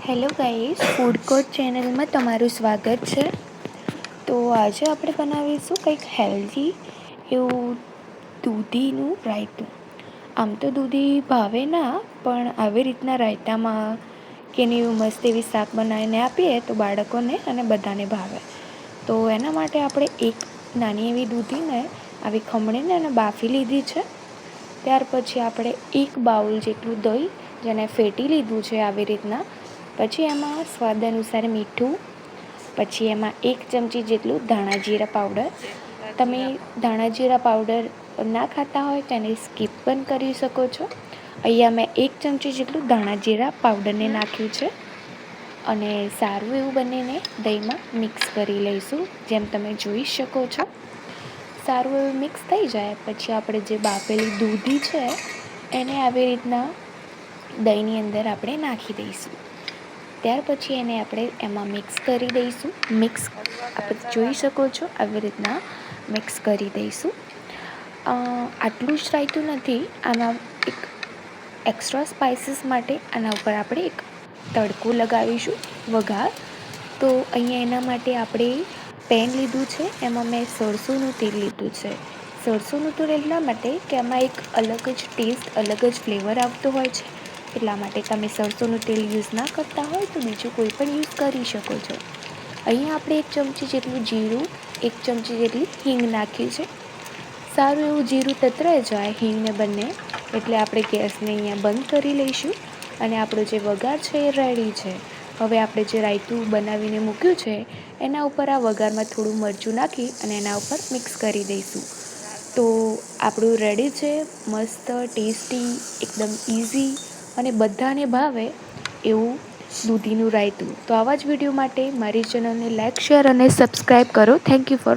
Hello guys, food court ચેનલમાં તમારું સ્વાગત છે. તો આજે આપણે બનાવીશું કંઈક હેલ્ધી એવું દૂધીનું રાયતું. આમ તો દૂધી ભાવે ના, પણ આવી રીતના રાયતામાં કે એની મસ્ત એવી શાક બનાવીને આપીએ તો બાળકોને અને બધાને ભાવે. તો એના માટે આપણે એક નાની એવી દૂધીને આવી ખમણીને અને બાફી લીધી છે. ત્યાર પછી આપણે એક બાઉલ જેટલું દહીં જેને ફેટી લીધું છે આવી રીતના. પછી એમાં સ્વાદ અનુસાર મીઠું, પછી એમાં 1 ચમચી જેટલું ધાણા જીરા પાવડર. તમે ધાણા જીરા પાવડર ના ખાતા હોય તો એને સ્કીપ પણ કરી શકો છો. અહીંયા મેં 1 ચમચી જેટલું ધાણા જીરા પાવડરને નાખ્યું છે અને સારું એવું બંનેને દહીંમાં મિક્સ કરી લઈશું. જેમ તમે જોઈ શકો છો, સારું એવું મિક્સ થઈ જાય પછી આપણે જે બાફેલી દૂધી છે એને આવી રીતના દહીંની અંદર આપણે નાખી દઈશું. ત્યાર પછી એને આપણે એમાં મિક્સ કરી દઈશું. આપણે જોઈ શકો છો આવી રીતના મિક્સ કરી દઈશું. આટલું જ રાયતું નથી, આમાં એક એક્સ્ટ્રા સ્પાઇસીસ માટે આના ઉપર આપણે એક તડકો લગાવીશું, વઘાર. તો અહીંયા એના માટે આપણે પેન લીધું છે, એમાં મેં સરસોનું તેલ લીધું છે. સરસોનું તેલ એટલા માટે કે એમાં એક અલગ જ ટેસ્ટ, અલગ જ ફ્લેવર આવતો હોય છે. એટલા માટે તમે સરસોનું તેલ યુઝ ના કરતા હોય તો બીજું કોઈ પણ યુઝ કરી શકો છો. અહીંયા આપણે 1 ચમચી જેટલું જીરું, 1 ચમચી જેટલી હિંગ નાખી છે. સારું એવું જીરું તતરાઈ જાય, હિંગને બંને, એટલે આપણે ગેસને અહીંયા બંધ કરી લઈશું અને આપણો જે વઘાર છે એ રેડી છે. હવે આપણે જે રાયતું બનાવીને મૂક્યું છે એના ઉપર આ વઘારમાં થોડું મરચું નાખી અને એના ઉપર મિક્સ કરી દઈશું. તો આપણું રેડી છે મસ્ત ટેસ્ટી, એકદમ ઇઝી અને બધાને ભાવે એવું દૂધીનું રાયતું. તો આવા જ વિડીયો માટે મારી ચેનલને લાઇક, શેર અને સબસ્ક્રાઈબ કરો. Thank you for